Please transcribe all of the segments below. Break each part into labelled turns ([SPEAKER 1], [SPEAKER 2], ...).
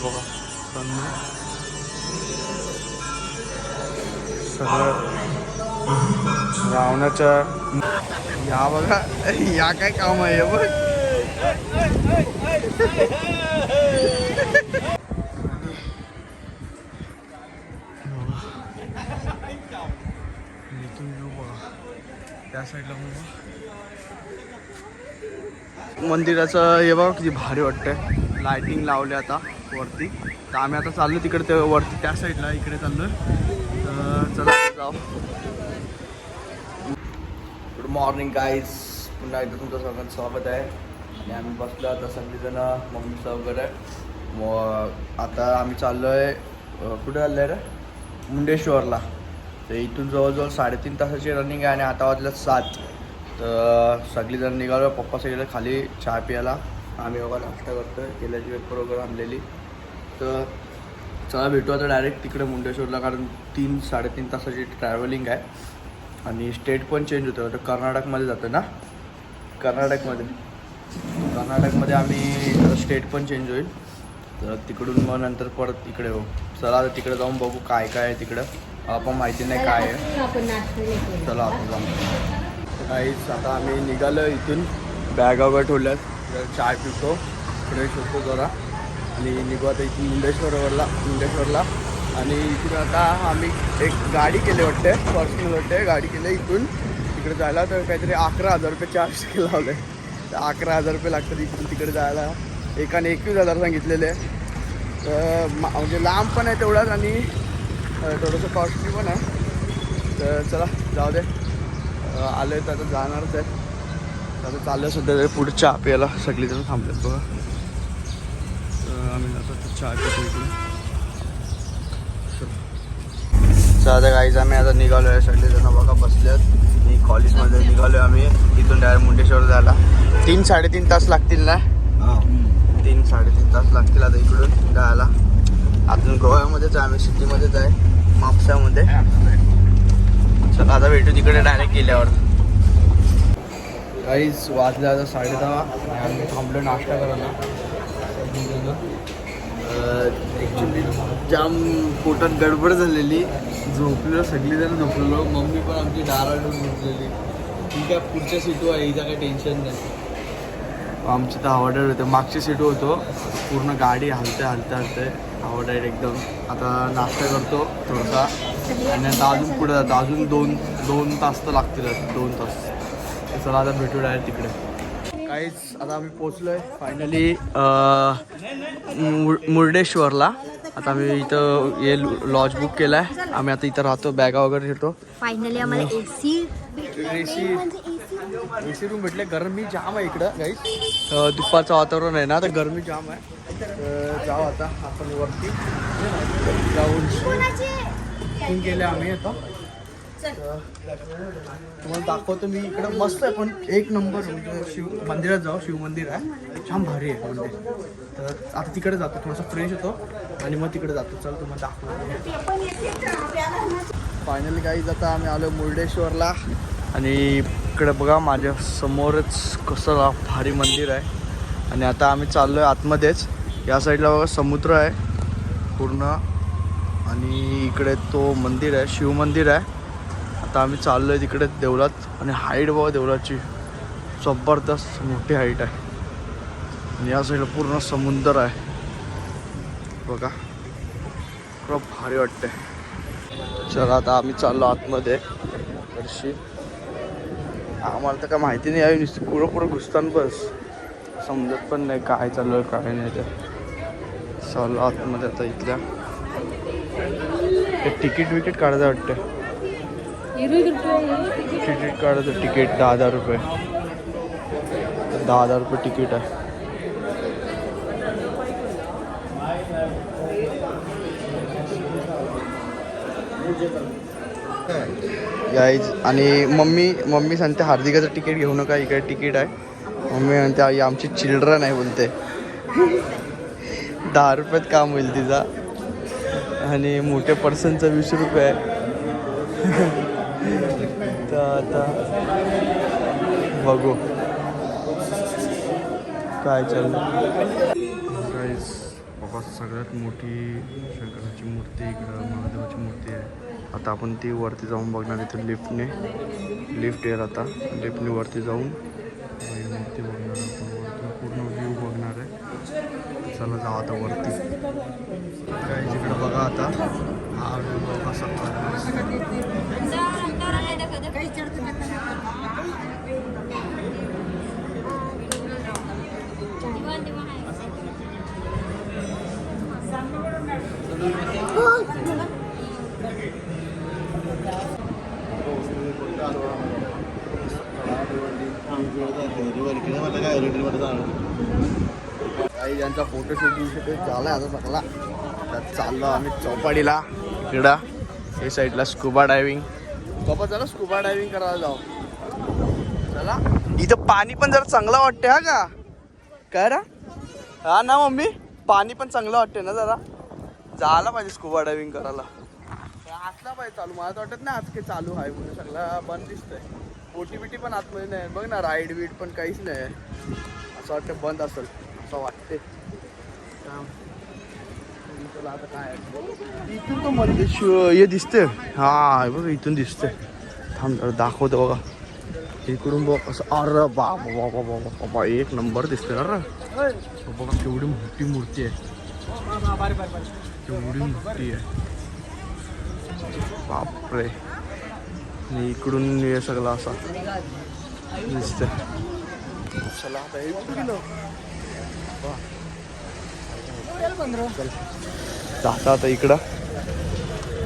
[SPEAKER 1] बघा सगळं रावणाच्या या बघा या काय काम आहे बघ. इथून व्ह्यू बघा त्या साईडला मंदिराचं हे बघा किती भारी वाटतंय. लाइटिंग लावले आता वरती. तर आम्ही आता चाललो तिकडे ते वरती त्या साईडला इकडे चाललोय. तर चला जाऊ. Good morning guys. पुन्हा एकदा तुमचं सगळ्यांचं स्वागत आहे. आणि आम्ही बसलो आता सगळीजण मम्मीचं वगैरे. मग आता आम्ही चाललो आहे कुठे चाललो आहे रे मुंडेश्वरला. तर इथून जवळजवळ 3.5 तासाची रनिंग आहे आणि आता वाजलं 7. तर सगळीजण निघालो. पप्पा सगळे खाली चहा प्यायला. आम्ही बघा नाश्ता करतोय. केल्याची वेपर वगैरे आणलेली. तर चला भेटू आता डायरेक्ट तिकडे मुंडेश्वरला. कारण 3-3.5 तासाची ट्रॅव्हलिंग आहे. आणि स्टेट पण चेंज होतं. तर कर्नाटकमध्ये जातं ना. कर्नाटकमध्ये आम्ही स्टेट पण चेंज होईल. तर तिकडून मग नंतर परत इकडे हो. चला आता तिकडे जाऊन बघू काय काय आहे तिकडं. आपण माहिती नाही काय आहे. चला आता जाऊ. काहीच आता आम्ही निघालो इथून. बॅगा वगैरे ठेवल्यात. चहा पितो फ्रेश होतो जरा आणि निघू आता इथून मुंडेश्वरला. आणि इथून आता आम्ही एक गाडी केली वाटते. पर्सनल वाटते गाडी केली इथून तिकडे जायला. तर काहीतरी 11,000 रुपये चार्ज केला लावलं आहे. तर 11,000 रुपये लागतात इकडून तिकडे जायला. एकाने 21,000 सांगितलेले. तर म्हणजे लांब पण आहे तेवढाच आणि थोडंसं कॉस्टली पण आहे. तर चला जाऊ दे. आलं तर आता जाणारच आहे. आता चाललं सध्या पुढे चहा प्यायला सगळीजण थांबलेत बघा. आम्ही आता चहा पितो इकडे. चला गाईज आम्ही आता निघालो आहे. सगळेजण बघा बसलेत. मी कॉलेजमध्ये निघालो आहे आम्ही. इथून डायरेक्ट मुंडेश्वर जायला 3-3.5 तास लागतील ना. 3-3.5 तास लागतील आता इकडून जायला. अजून गोव्यामध्येच आहे आम्ही. सिटीमध्येच आहे म्हापसामध्ये. चला आता भेटू तिकडे डायरेक्ट गेल्यावर. काहीच वाजले आता 10:30. आम्ही थांबलो नाश्ता करायला. ॲक्च्युली जाम पोटात गडबड झालेली. झोपलेलो सगळीजण झोपलेलो. मम्मी पण आमची डाराडून झोपलेली. ठीक आहे पुढच्या सीटू आहे हिचा काही टेन्शन नाही. आमची तर हवाडायड होते. मागची सीटू होतो. पूर्ण गाडी हलते हवाडायड एकदम. आता नाश्ता करतो थोडासा आणि आता अजून पुढे जातो. अजून 2 तास तर लागतीलच. 2 तास. चला आता भेटू डायरेक्ट तिकडे. काहीच आता आम्ही पोचलो आहे फायनली मुर्डेश्वरला. आता आम्ही इथं हे लॉज बुक केला आहे. आम्ही आता इथं राहतो. बॅगा वगैरे घेतो.
[SPEAKER 2] फायनली आम्हाला
[SPEAKER 1] एसी रूम भेटले. गरमी जाम आहे इकडं काहीच. दुपारचं वातावरण आहे ना तर गरमी जाम आहे. तर जाऊ आता आपण वरती जाऊन बुकिंग केलं आम्ही. आता तुम्हाला दाखवतो मी. इकडं मस्त आहे पण एक नंबर. शिव मंदिरात जाऊ. शिव मंदिर आहे छान भारी आहे मंदिर. तर आता तिकडे जातो थोडासा फ्रेश होतो आणि मग तिकडे जातो. चल तुम्हाला दाखवतो. फायनली काहीच आता आम्ही आलो मुर्डेश्वरला. आणि इकडे बघा माझ्या समोरच कसं भारी मंदिर आहे. आणि आता आम्ही चाललो आहे आतमध्येच. या साईडला बघा समुद्र आहे पूर्ण. आणि इकडे तो मंदिर आहे शिव मंदिर आहे. आता आम्ही चाललो आहे तिकडे देवळात. आणि हाईट बघा देवळाची जबरदस्त मोठी हाईट आहे. आणि या साईडला पूर्ण समुद्र आहे बघा. खूप भारी वाटते. चला आता आम्ही चाललो आतमध्ये. वर्षी आम्हाला तर काय माहिती नाही आहे. नुसतं पुढं घुसताना बस समजत पण नाही काय चालू आहे काय नाही. ते चाललो आतमध्ये आता. इथल्या तिकीट काढायचं वाटतं. तिकीट काढायचं. तिकीट 10,000 रुपये. 10,000 रुपये तिकीट आहे. गाईज आणि मम्मी सांगते हार्दिकाचं तिकीट घेऊ नका इकडे तिकीट आहे. मम्मी म्हणते आई आमची चिल्ड्रन आहे बोलते. 10 रुपयात काम होईल तिचा. आणि मोठ्या पर्सनचं 20 रुपये आहे. तर आता बघू काय चाललं. गाईज जवळपास सगळ्यात मोठी शंकराची मूर्ती इकडं, महादेवाची मूर्ती आहे. आता आपण ती वरती जाऊन बघणार. इथं लिफ्ट येईल. आता लिफ्टने वरती जाऊन ही मूर्ती बघणार आपण. वरतून पूर्ण व्ह्यू बघणार आहे. चला जाऊ आता वरती. काय तिकडं बघा आता हा व्ह्यू कसा काही ज्यांचा फोटोशूट झाला आता सगळा. त्यात चाललो आम्ही चौपाडीला. इकडं हे साईडला स्कुबा डायव्हिंग. बाबा चला स्कुबा डायव्हिंग करायला जाऊ. चला इथं पाणी पण जरा चांगलं वाटते. हा का काय रा हा ना मम्मी, पाणी पण चांगलं वाटते ना जरा. जायला पाहिजे स्कुबा डायव्हिंग करायला. असला पाहिजे चालू. मला तर वाटत नाही आज काही चालू आहे म्हणून. सगळं बंद दिसतंय. ओटी बिटी पण आतमध्ये नाही बघ ना. राईड बीड पण काहीच नाही. असं वाटतं बंद असेल असं वाटते. आता काय इथून तो मंदिर हे दिसते. हा बघ इथून दिसते. थांब जरा दाखवतो बघा. इकडून बघ असं. अरे बाबा बाबा बाबा एक नंबर दिसते. अरे बघा केवढी मोठी मूर्ती आहे. केवढी मोठी आहे बापरे. आणि इकडून हे सगळं असा दिसतंय. चला आता हे जाता आता इकडं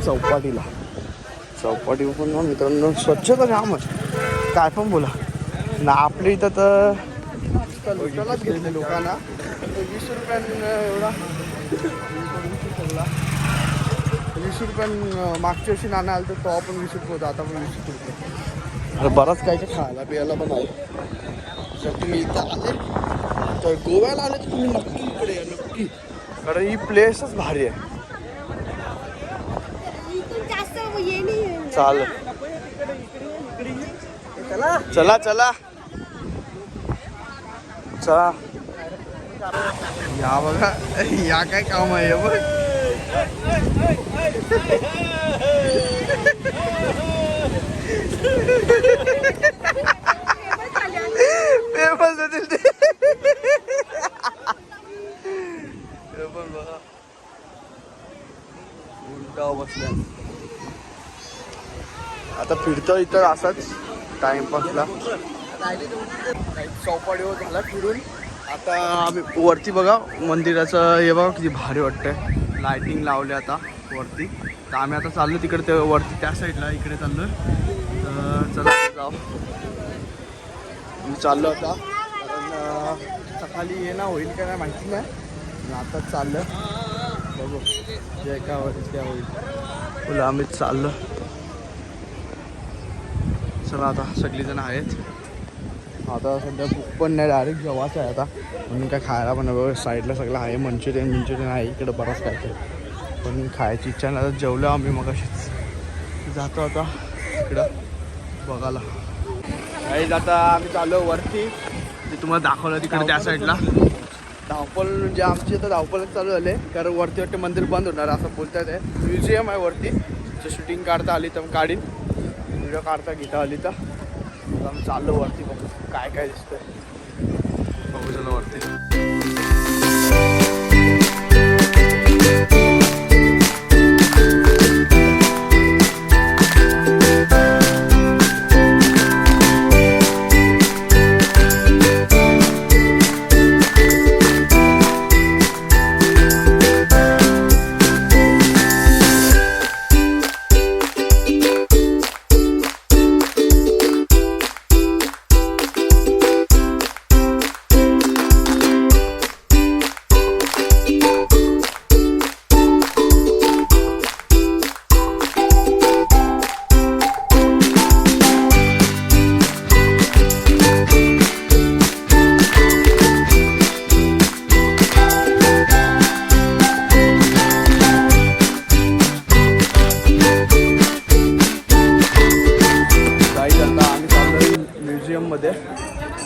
[SPEAKER 1] चौपाटीला. चौपाटी पण मित्रांनो स्वच्छता जाम आहे. काय पण बोला ना. आपल्या इथं तर लोटालाच घेतले लोकांना. 20 रुपयांना एवढा 20 रुपयां मागच्या वर्षी नाणं आलं तर तो आपण 20 रुपये होता. आता पण 20 रुपये. अरे बराच काय काय खायला प्यायला पण आहे. जर तुम्ही इथं आले तर गोव्याला आले तर तुम्ही नक्की इकडे या नक्की. कारण ही प्लेसच भारी आहे. चाल चला चला चला. या बघा या काय काम आहे बघ. पेपर देतील ते. पण बघा उलटा बसल्या. आता फिरतो इथं असाच टाइमपासला. चौपाटीवर झाला फिरून. आता आम्ही वरती बघा मंदिराचं हे बघा किती भारी वाटतंय. लायटिंग लावले आता वरती. तर आम्ही आता चाललो तिकडे ते वरती त्या साईडला. इकडे चाललो. तर चला जाऊ. मी चाललो आता कारण सकाळी येणं होईल का नाही माहिती नाही. आताच चाललं बघू जे काय होईल त्या होईल. बोला आम्ही चाललो. चला आता सगळीजण आहेत. आता सध्या भूक पण नाही. डायरेक्ट जेवायचं आहे आता म्हणून काय खायला पण बघ. साईडला सगळं आहे. मंचुरियन आहे इकडं बराच काय काय. पण खायची इच्छा नाही. आता जेवलो आम्ही मग अशीच. जातो आता इकडं बघायला. काही आता आम्ही चाललो वरती. ते तुम्हाला दाखवलं तिकडे त्या साईडला. धावपळ म्हणजे आमची आता धावपळच चालू झाले. कारण वरती वाटते मंदिर बंद होणार असं बोलतात आहे. म्युझियम आहे वरती. जर शूटिंग काढता आली तर काढीन. व्हिडिओ काढता घेता आली तर आम्ही चाललो वरती. बघू काय काय दिसतंय. बघू चला वरती.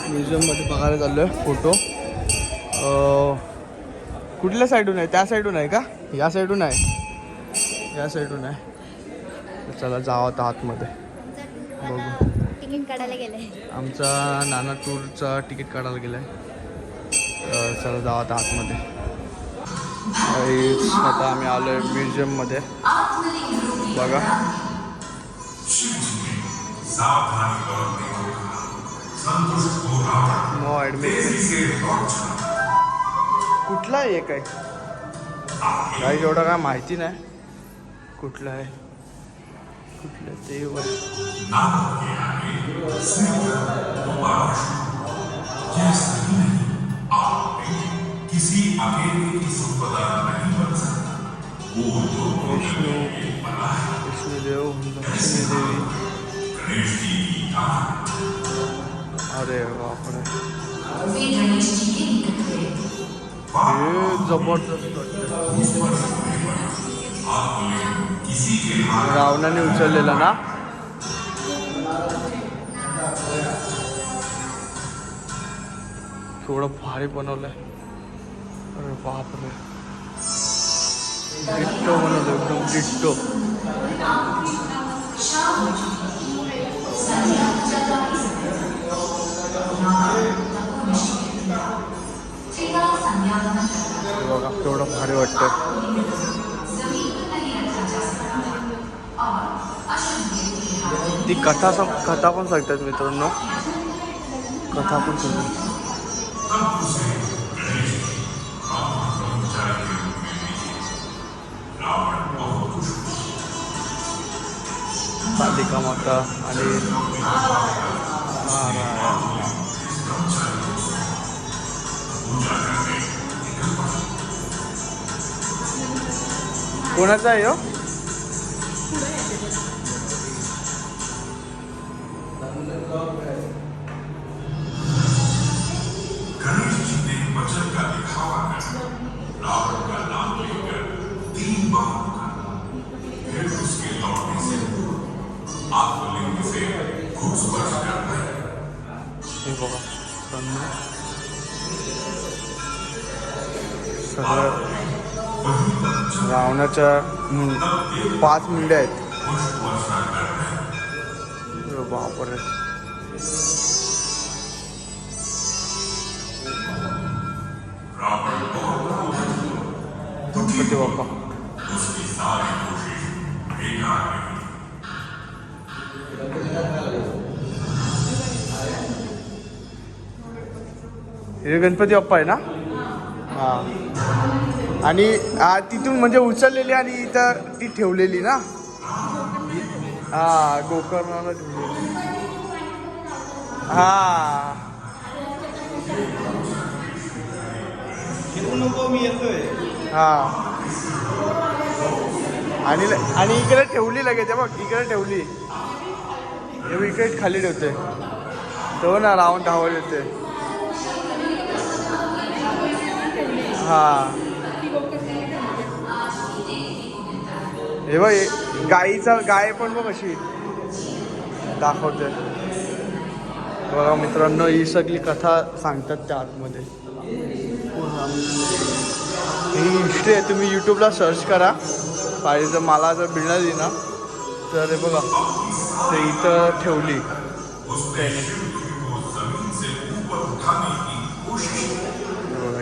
[SPEAKER 1] म्युझियममध्ये बघायला चाललो आहे फोटो. कुठल्या साईडून आहे? त्या साईडून आहे का? या साईडून आहे, या साईडून आहे. चला जाऊ आता आतमध्ये बघू.
[SPEAKER 2] तिकीट काढायला गेले.
[SPEAKER 1] आमचा नाना टूरचा तिकीट काढायला गेलाय. चला जाऊ आता आतमध्ये. आता आम्ही आलोय म्युझियममध्ये. बघा नो ॲडमिशन. कुठला आहे काय काही एवढं काय माहिती नाही कुठलं आहे कुठलं ते. विष्णुदेव, लक्ष्मी देवी. अरे बापरे, हे जबरदस्त रावणाने उचललेला ना. थोडं भारी बनवलंय. अरे बापरे, डिट्टो बनवलं एकदम डिट्टो. बघा तेवढं भारी वाटतं. ती कथा पण सांगतात मित्रांनो, कथा पण सांगतात. कालिका माता आणि कोणाचा आहे हो? हे बघा सगळं रावणाच्या 5 मुंड्या आहेत. बापरे, गणपती बाप्पा. हे गणपती बाप्पा आहे ना. हां, आणि तिथून म्हणजे उचललेली आणि इथं ती ठेवलेली ना. हां, गोकर्णाला ठेवलेली. हां, हां, आणि इकडे ठेवली लगेच. बघ इकडे ठेवली, इकडे खाली ठेवते तो ना. रावण धावत येते. हां, हे बघ गाय पण बघ अशी दाखवते. बघा मित्रांनो, ही सगळी कथा सांगतात त्या आतमध्ये. ही हिस्ट्री आहे. तुम्ही यूट्यूबला सर्च करा पाहिजे जर. मला जर मिळाली ना तर हे बघा ते इथं ठेवली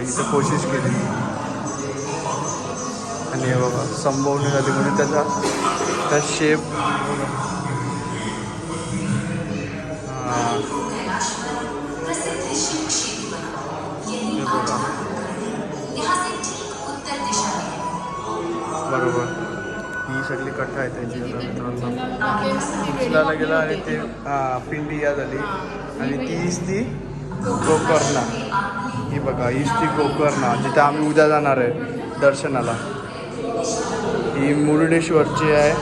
[SPEAKER 1] इथं कोशिश केली आणि हे बघा संभवनी झाली म्हणून त्याचा शेप. बरोबर, ही सगळी कथा आहे त्यांची. मित्रांनो उचलायला गेला आणि ते पिंडी या झाली आणि तीच ती गोकर्णा. ही बघा, हीच ती गोकर्णा जिथे आम्ही उद्या जाणार आहे दर्शनाला. ही मुरुडेश्वरची आहे.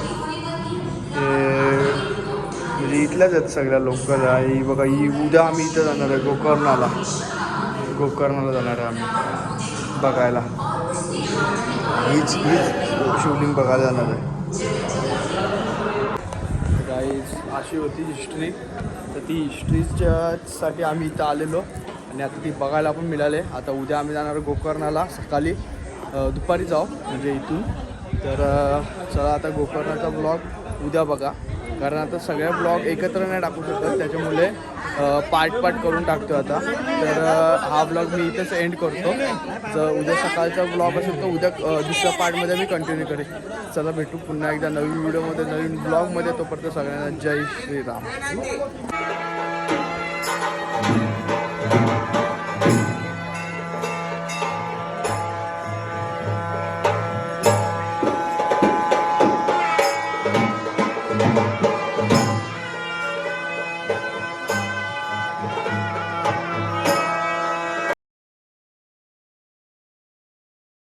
[SPEAKER 1] म्हणजे इथल्याच आहेत सगळ्या लोक. ही बघा, ही उद्या आम्ही इथं जाणार आहे गोकर्णाला. गोकर्णाला जाणार आहे आम्ही बघायला. हीच शिवलिंग बघायला जाणार आहे. गाईज अशी होती हिस्ट्री. तर ती हिस्ट्रीच्यासाठी आम्ही इथं आलेलो आणि आता ती बघायला पण मिळाले. आता उद्या आम्ही जाणार गोकर्णाला सकाळी दुपारी जाऊ म्हणजे इथून. तर चला आता गोकर्णाचा ब्लॉग उद्या बघा, कारण आता सगळ्या ब्लॉग एकत्र नाही टाकू शकत, त्याच्यामुळे पार्ट करून टाकतो आता. तर हा ब्लॉग मी इथंच एंड करतो. जर उद्या सकाळचा ब्लॉग असेल तर उद्या दुसऱ्या पार्टमध्ये मी कंटिन्यू करेन. चला भेटू पुन्हा एकदा नवीन व्हिडिओमध्ये, नवीन ब्लॉगमध्ये. तोपर्यंत सगळ्यांना जय श्रीराम.